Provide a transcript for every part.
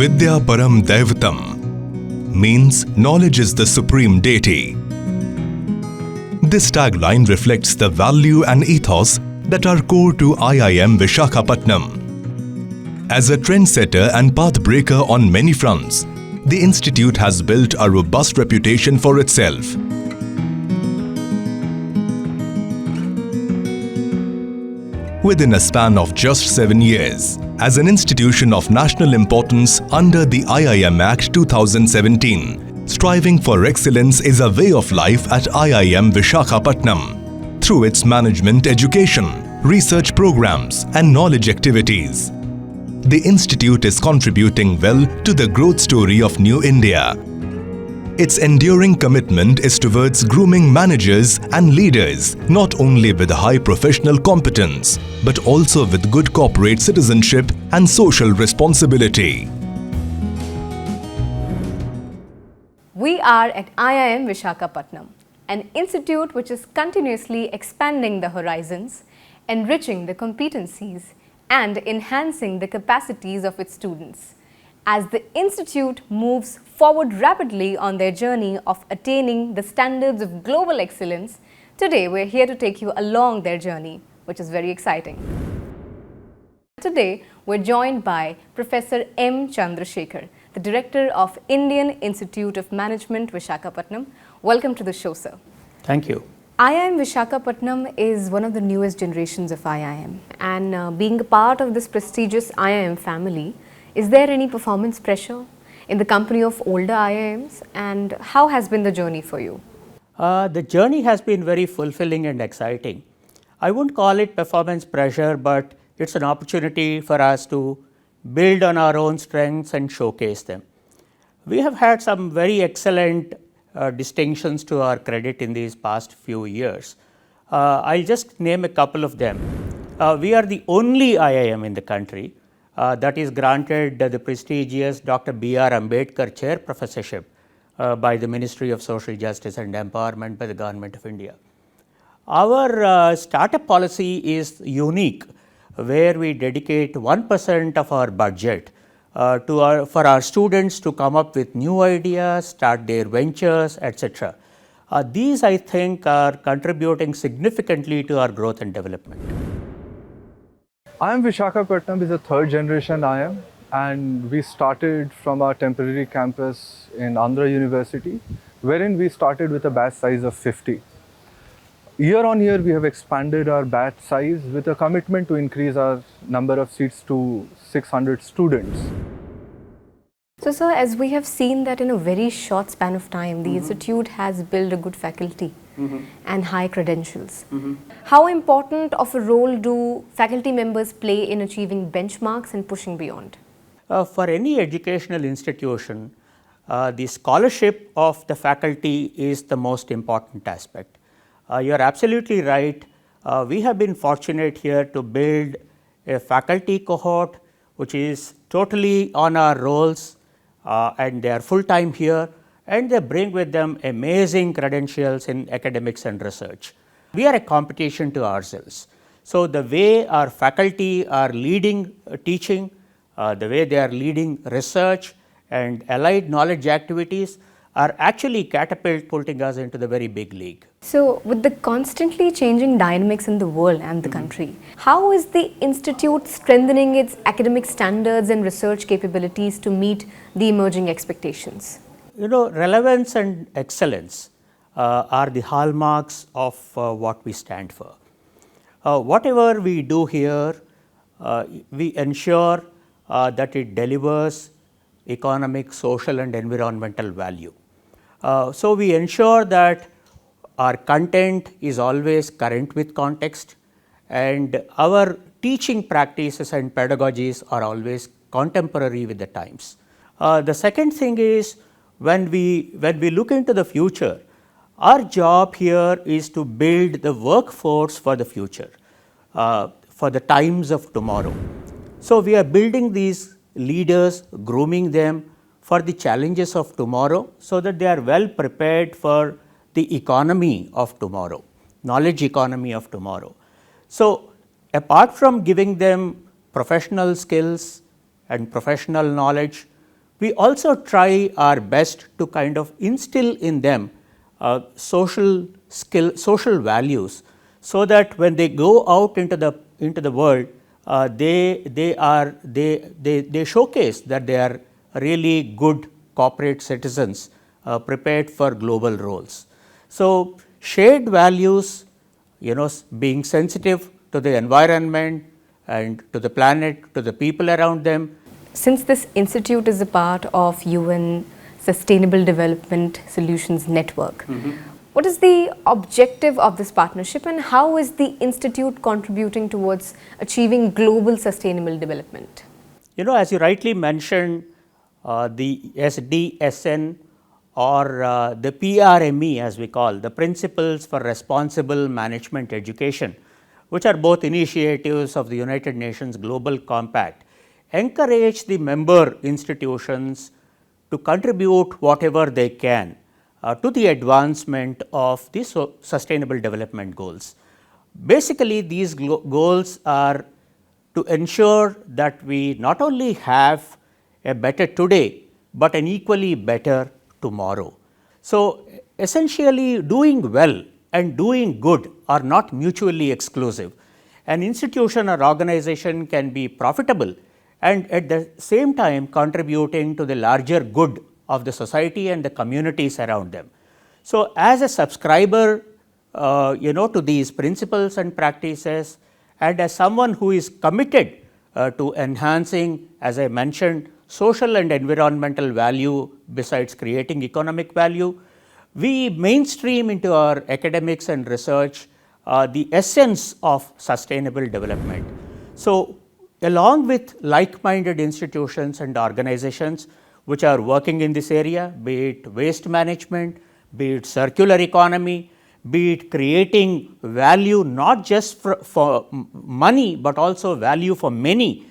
Vidya Param Daivatam means knowledge is the supreme deity. This tagline reflects the value and ethos that are core to IIM Visakhapatnam. As a trendsetter and pathbreaker on many fronts, the institute has built a robust reputation for itself. Within a span of just 7 years, as an institution of national importance under the IIM Act 2017, striving for excellence is a way of life at IIM Visakhapatnam through its management education, research programs and knowledge activities. The institute is contributing well to the growth story of New India. Its enduring commitment is towards grooming managers and leaders not only with high professional competence but also with good corporate citizenship and social responsibility. We are at IIM Visakhapatnam, an institute which is continuously expanding the horizons, enriching the competencies and enhancing the capacities of its students. As the institute moves forward rapidly on their journey of attaining the standards of global excellence, today we're here to take you along their journey, which is very exciting. Today we're joined by Professor M. Chandrasekhar, the Director of Indian Institute of Management, Visakhapatnam. Welcome to the show, sir. Thank you. IIM Visakhapatnam is one of the newest generations of IIM, and being a part of this prestigious IIM family, is there any performance pressure in the company of older IIMs, and how has been the journey for you? The journey has been very fulfilling and exciting. I wouldn't call it performance pressure, but it's an opportunity for us to build on our own strengths and showcase them. We have had some very excellent distinctions to our credit in these past few years. I'll just name a couple of them. We are the only IIM in the country that is granted the prestigious Dr. B.R. Ambedkar Chair Professorship by the Ministry of Social Justice and Empowerment by the Government of India. Our startup policy is unique, where we dedicate 1% of our budget for our students to come up with new ideas, start their ventures, etc. These, I think, are contributing significantly to our growth and development. IIM Visakhapatnam is a third generation IIM, and we started from our temporary campus in Andhra University, wherein we started with a batch size of 50. Year on year, we have expanded our batch size with a commitment to increase our number of seats to 600 students. So, sir, as we have seen that in a very short span of time, the institute has built a good faculty and high credentials. How important of a role do faculty members play in achieving benchmarks and pushing beyond? For any educational institution, the scholarship of the faculty is the most important aspect. You're absolutely right. We have been fortunate here to build a faculty cohort which is totally on our rolls, and they are full-time here, and they bring with them amazing credentials in academics and research. We are a competition to ourselves. So, the way our faculty are leading teaching, the way they are leading research and allied knowledge activities are actually catapulting us into the very big league. So, with the constantly changing dynamics in the world and the country, how is the institute strengthening its academic standards and research capabilities to meet the emerging expectations? You know, relevance and excellence are the hallmarks of what we stand for. Whatever we do here, we ensure that it delivers economic, social and environmental value. So, we ensure that our content is always current with context, and our teaching practices and pedagogies are always contemporary with the times. The second thing is, when we look into the future, our job here is to build the workforce for the future, for the times of tomorrow. So, we are building these leaders, grooming them for the challenges of tomorrow, so that they are well prepared for the economy of tomorrow, knowledge economy of tomorrow. So, apart from giving them professional skills and professional knowledge, we also try our best to kind of instill in them social values, so that when they go out into the world, they showcase that they are really good corporate citizens prepared for global roles. So, shared values, being sensitive to the environment and to the planet, to the people around them. Since this institute is a part of UN Sustainable Development Solutions Network, what is the objective of this partnership, and how is the institute contributing towards achieving global sustainable development? As you rightly mentioned, the SDSN or the PRME, as we call, the Principles for Responsible Management Education, which are both initiatives of the United Nations Global Compact, encourage the member institutions to contribute whatever they can to the advancement of the sustainable development goals. Basically, these goals are to ensure that we not only have a better today, but an equally better tomorrow. So, essentially doing well and doing good are not mutually exclusive. An institution or organization can be profitable and at the same time contributing to the larger good of the society and the communities around them. So, as a subscriber to these principles and practices, and as someone who is committed to enhancing, as I mentioned, social and environmental value besides creating economic value, we mainstream into our academics and research the essence of sustainable development. So, along with like-minded institutions and organizations which are working in this area, be it waste management, be it circular economy, be it creating value not just for money, but also value for many,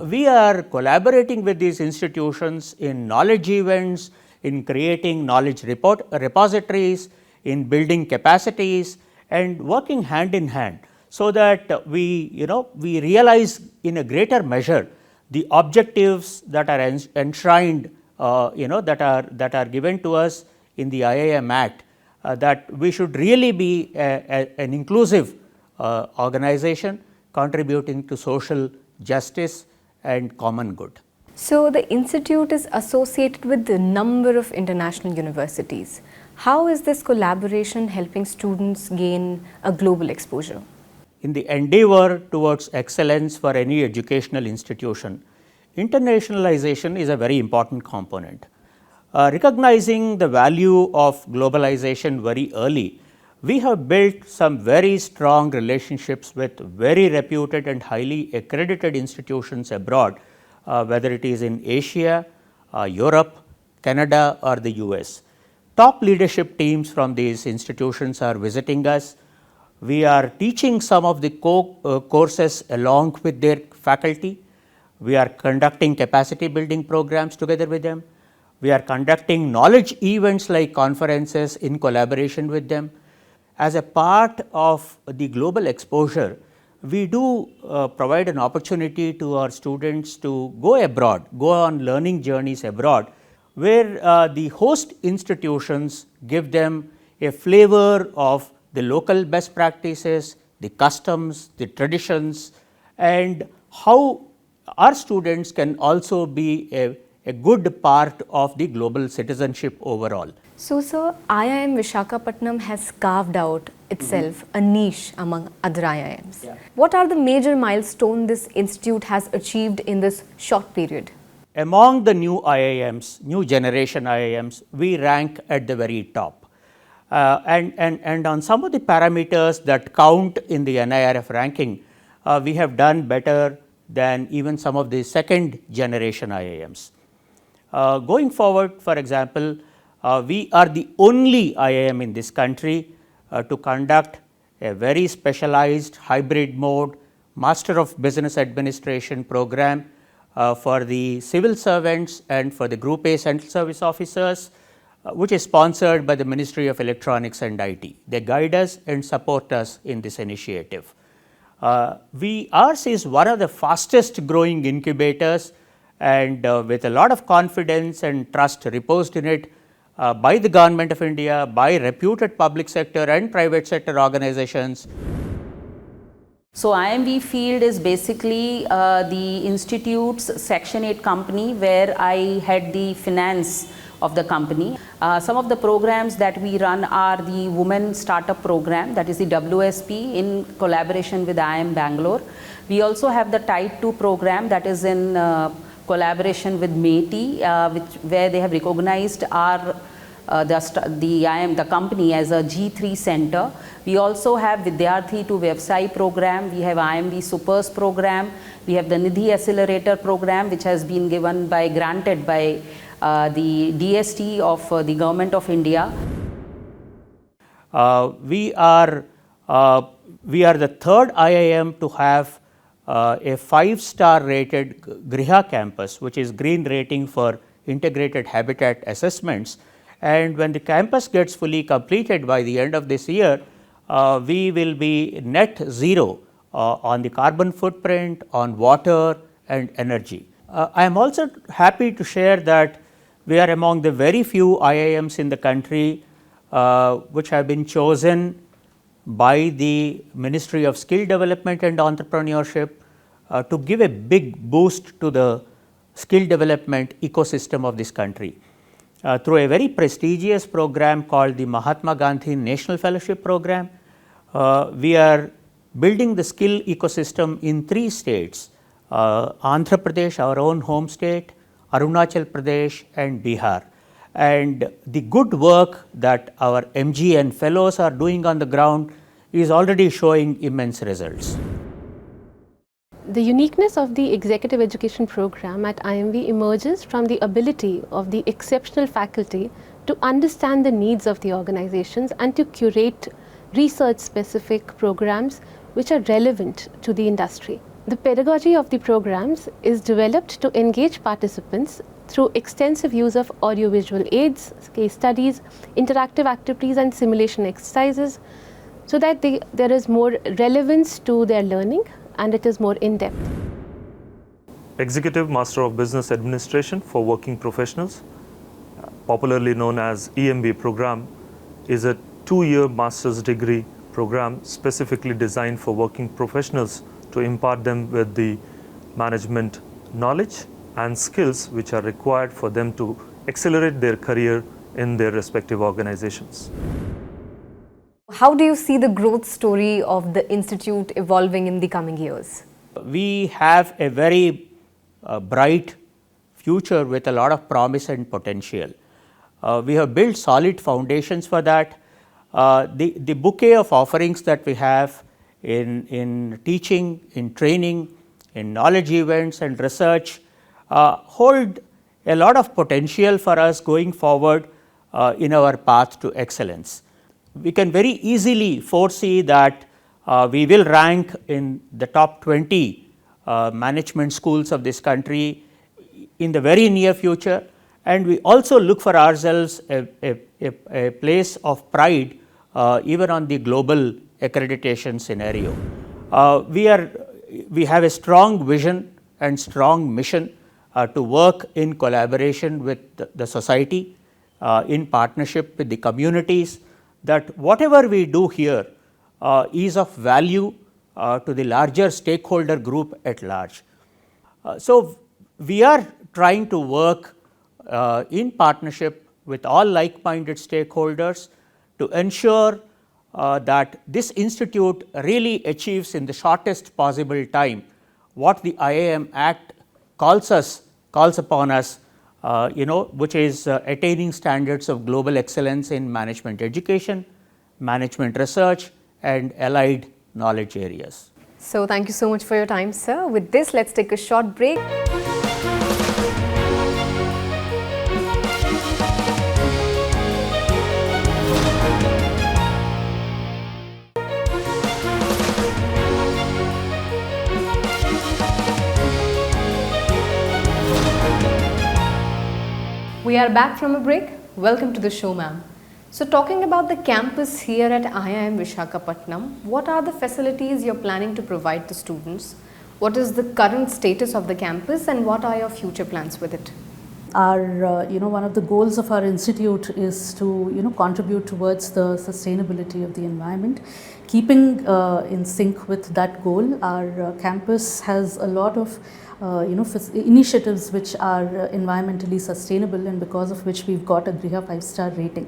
we are collaborating with these institutions in knowledge events, in creating knowledge repositories, in building capacities, and working hand in hand, so that we realize in a greater measure the objectives that are enshrined, that are given to us in the IIM Act, that we should really be an inclusive organization contributing to social justice and common good. So, the institute is associated with a number of international universities. How is this collaboration helping students gain a global exposure? In the endeavor towards excellence for any educational institution, internationalization is a very important component. Recognizing the value of globalization very early, we have built some very strong relationships with very reputed and highly accredited institutions abroad, whether it is in Asia, Europe, Canada or the US. Top leadership teams from these institutions are visiting us. We are teaching some of the courses along with their faculty. We are conducting capacity building programs together with them. We are conducting knowledge events like conferences in collaboration with them. As a part of the global exposure, we do provide an opportunity to our students to go abroad, go on learning journeys abroad, where the host institutions give them a flavor of the local best practices, the customs, the traditions, and how our students can also be a good part of the global citizenship overall. So, sir, IIM Visakhapatnam has carved out itself a niche among other IIMs. Yeah. What are the major milestones this institute has achieved in this short period? Among the new IIMs, new generation IIMs, we rank at the very top. And on some of the parameters that count in the NIRF ranking, we have done better than even some of the second generation IIMs. Going forward, for example, we are the only IIM in this country to conduct a very specialized hybrid mode Master of Business Administration program for the civil servants and for the Group A Central Service Officers, which is sponsored by the Ministry of Electronics and IT. They guide us and support us in this initiative. Ours is one of the fastest growing incubators, and with a lot of confidence and trust reposed in it by the Government of India, by reputed public sector and private sector organizations. So IIMV field is basically the institute's Section 8 company where I head the finance of the company. Some of the programs that we run are the Women Startup Program, that is the WSP, in collaboration with IIM Bangalore. We also have the Type 2 program, that is in collaboration with MeitY, where they have recognized our the company as a G3 center. We also have Vidyarthi to Vyavsai program, we have IIMV Supers program, we have the Nidhi Accelerator program, which has been granted by the DST of the Government of India. We are the third IIM to have a 5-star rated Griha campus, which is green rating for integrated habitat assessments. And when the campus gets fully completed by the end of this year, we will be net zero on the carbon footprint, on water and energy. I am also happy to share that we are among the very few IIMs in the country which have been chosen by the Ministry of Skill Development and Entrepreneurship to give a big boost to the skill development ecosystem of this country. Through a very prestigious program called the Mahatma Gandhi National Fellowship Program, we are building the skill ecosystem in 3 states, Andhra Pradesh, our own home state, Arunachal Pradesh and Bihar. And the good work that our MG and fellows are doing on the ground is already showing immense results. The uniqueness of the executive education program at IIMV emerges from the ability of the exceptional faculty to understand the needs of the organizations and to curate research specific programs which are relevant to the industry. The pedagogy of the programs is developed to engage participants through extensive use of audiovisual aids, case studies, interactive activities and simulation exercises, so that there is more relevance to their learning and it is more in-depth. Executive Master of Business Administration for Working Professionals, popularly known as EMB Program, is a 2-year master's degree program specifically designed for working professionals to impart them with the management knowledge and skills which are required for them to accelerate their career in their respective organizations. How do you see the growth story of the institute evolving in the coming years? We have a very bright future with a lot of promise and potential. We have built solid foundations for that. The bouquet of offerings that we have in teaching, in training, in knowledge events and research hold a lot of potential for us going forward in our path to excellence. We can very easily foresee that we will rank in the top 20 management schools of this country in the very near future, and we also look for ourselves a place of pride even on the global accreditation scenario. We have a strong vision and strong mission to work in collaboration with the society, in partnership with the communities, that whatever we do here is of value to the larger stakeholder group at large. So we are trying to work in partnership with all like-minded stakeholders to ensure that this institute really achieves in the shortest possible time what the IIM Act calls upon us, which is attaining standards of global excellence in management education, management research and allied knowledge areas. So thank you so much for your time, sir. With this, let's take a short break. We are back from a break. Welcome to the show, ma'am. So talking about the campus here at IIM Visakhapatnam, what are the facilities you're planning to provide to students? What is the current status of the campus and what are your future plans with it? Our, one of the goals of our institute is to, contribute towards the sustainability of the environment. Keeping in sync with that goal, our campus has a lot of, initiatives which are environmentally sustainable, and because of which we've got a Griha 5-star rating.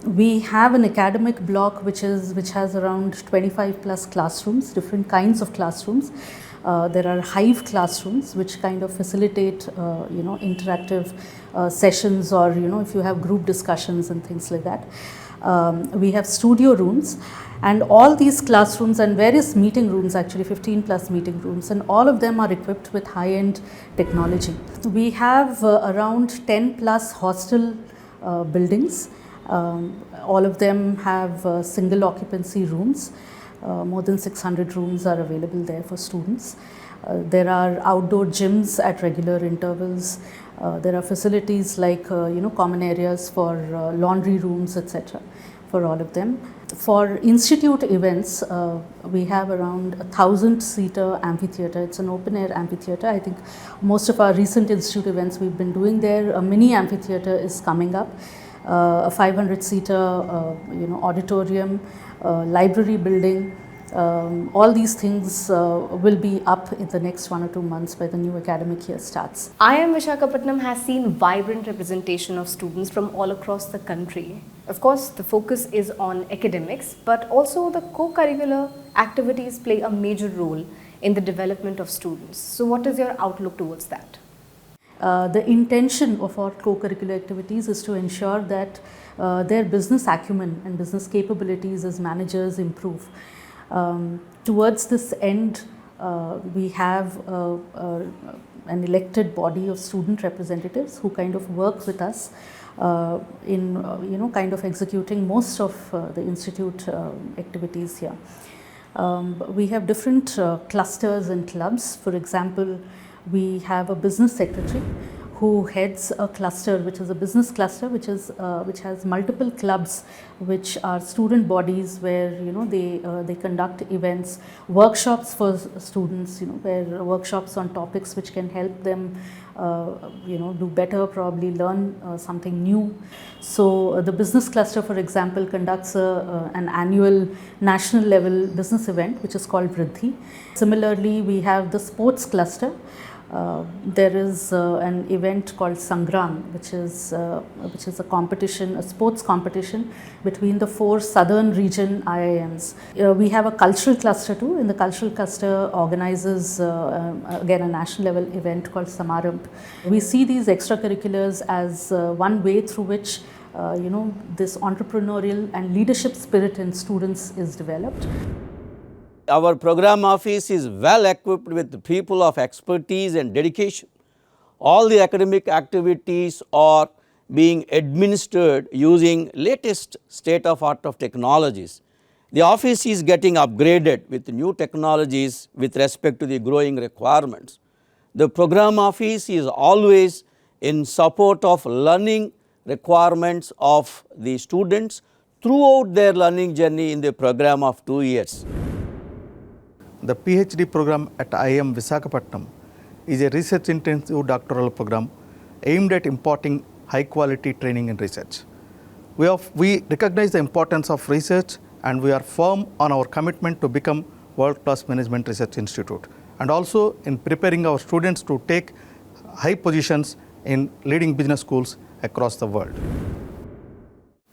We have an academic block which has around 25 plus classrooms, different kinds of classrooms. There are hive classrooms which kind of facilitate interactive sessions, or if you have group discussions and things like that. We have studio rooms, and all these classrooms and various meeting rooms, actually 15 plus meeting rooms, and all of them are equipped with high-end technology. We have around 10 plus hostel buildings. All of them have single occupancy rooms. More than 600 rooms are available there for students. There are outdoor gyms at regular intervals. There are facilities like common areas for laundry rooms, etc. for all of them. For institute events, we have around 1,000-seater amphitheatre. It's an open-air amphitheatre. I think most of our recent institute events we've been doing there. A mini amphitheatre is coming up. A 500-seater auditorium, library building. All these things will be up in the next 1 or 2 months by the new academic year starts. IIM Visakhapatnam has seen vibrant representation of students from all across the country. Of course, the focus is on academics, but also the co-curricular activities play a major role in the development of students. So what is your outlook towards that? The intention of our co-curricular activities is to ensure that their business acumen and business capabilities as managers improve. Towards this end, we have an elected body of student representatives who kind of work with us in kind of executing most of the institute activities here. We have different clusters and clubs. For example, we have a business secretary who heads a cluster, which is a business cluster, which has multiple clubs, which are student bodies where they conduct events, workshops for students, where workshops on topics which can help them do better, probably learn something new. So the business cluster, for example, conducts an annual national level business event which is called Vriddhi. Similarly, we have the sports cluster. There is an event called Sangram, which is a competition, a sports competition between the 4 southern region IIMs. We have a cultural cluster too, and the cultural cluster organizes again a national level event called Samaramp. We see these extracurriculars as one way through which this entrepreneurial and leadership spirit in students is developed. Our program office is well equipped with people of expertise and dedication. All the academic activities are being administered using latest state-of-art of technologies. The office is getting upgraded with new technologies with respect to the growing requirements. The program office is always in support of learning requirements of the students throughout their learning journey in the program of 2 years. The PhD program at IIM Visakhapatnam is a research-intensive doctoral program aimed at imparting high-quality training in research. We recognize the importance of research, and we are firm on our commitment to become world-class management research institute, and also in preparing our students to take high positions in leading business schools across the world.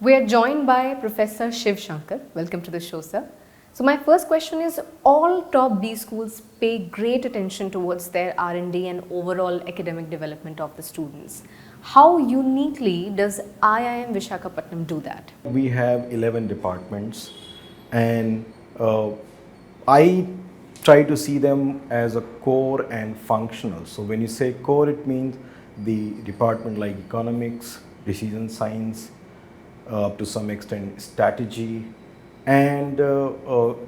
We are joined by Professor Shiv Shankar. Welcome to the show, sir. So my first question is, all top B schools pay great attention towards their R&D and overall academic development of the students. How uniquely does IIM Visakhapatnam do that? We have 11 departments, and I try to see them as a core and functional. So when you say core, it means the department like economics, decision science, to some extent strategy, and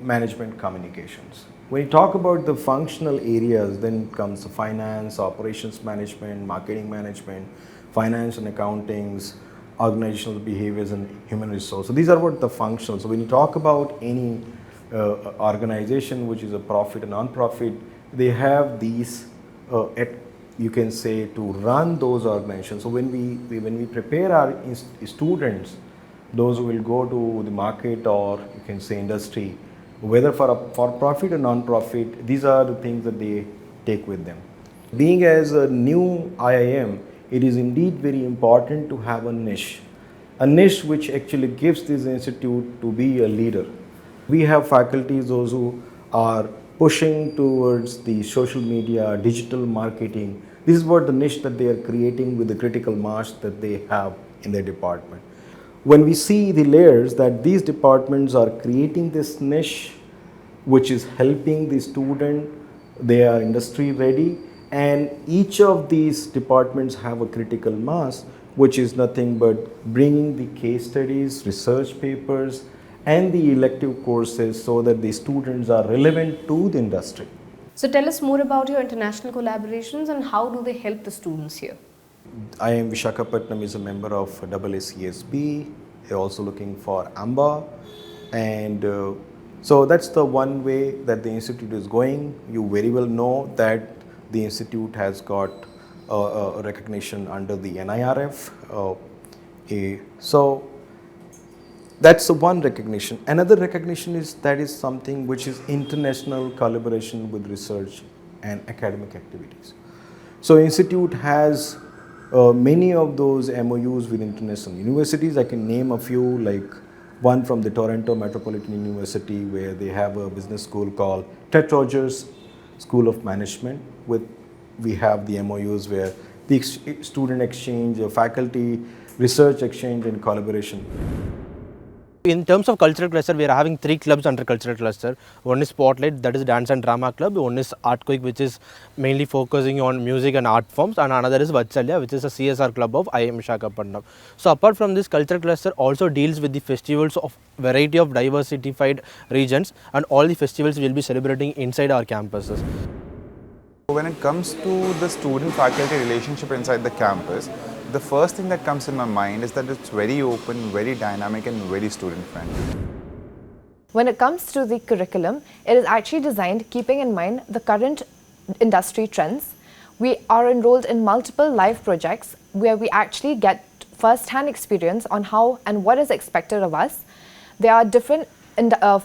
management communications. When you talk about the functional areas, then comes the finance, operations management, marketing management, finance and accountings, organizational behaviors and human resources. So these are what the functional. So when you talk about any organization which is a profit and non-profit, they have these you can say to run those organizations. So when we prepare our students, those who will go to the market or you can say industry, whether for profit or non-profit, these are the things that they take with them. Being as a new IIM, it is indeed very important to have a niche which actually gives this institute to be a leader. We have faculties, those who are pushing towards the social media, digital marketing. This is what the niche that they are creating with the critical mass that they have in their department. When we see the layers that these departments are creating this niche which is helping the student, they are industry ready, and each of these departments have a critical mass which is nothing but bringing the case studies, research papers and the elective courses so that the students are relevant to the industry. So tell us more about your international collaborations and how do they help the students here? IIM Visakhapatnam is a member of AACSB. They're also looking for AMBA, and so that's the one way that the institute is going. You very well know that the institute has got a recognition under the NIRF. So that's the one recognition. Another recognition is something which is international collaboration with research and academic activities. So institute has many of those MOUs with international universities. I can name a few, like one from the Toronto Metropolitan University, where they have a business school called Ted Rogers School of Management. We have the MOUs where the student exchange, faculty research exchange and collaboration. In terms of cultural cluster, we are having 3 clubs under cultural cluster. One is Spotlight, that is dance and drama club. One is Art Quick, which is mainly focusing on music and art forms. And another is Vatsalya, which is a CSR club of IIM Visakhapatnam. So apart from this, cultural cluster also deals with the festivals of variety of diversified regions, and all the festivals will be celebrating inside our campuses. When it comes to the student-faculty relationship inside the campus, the first thing that comes in my mind is that it's very open, very dynamic and very student-friendly. When it comes to the curriculum, it is actually designed keeping in mind the current industry trends. We are enrolled in multiple live projects where we actually get first-hand experience on how and what is expected of us. There are different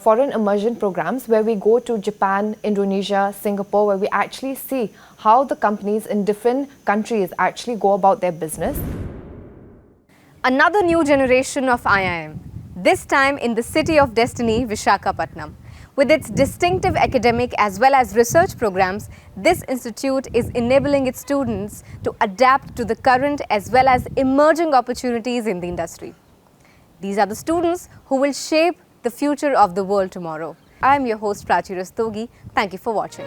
foreign immersion programs where we go to Japan, Indonesia, Singapore, where we actually see how the companies in different countries actually go about their business. Another new generation of IIM, this time in the city of destiny, Visakhapatnam. With its distinctive academic as well as research programs, this institute is enabling its students to adapt to the current as well as emerging opportunities in the industry. These are the students who will shape the future of the world tomorrow. I am your host Prachi Rastogi. Thank you for watching.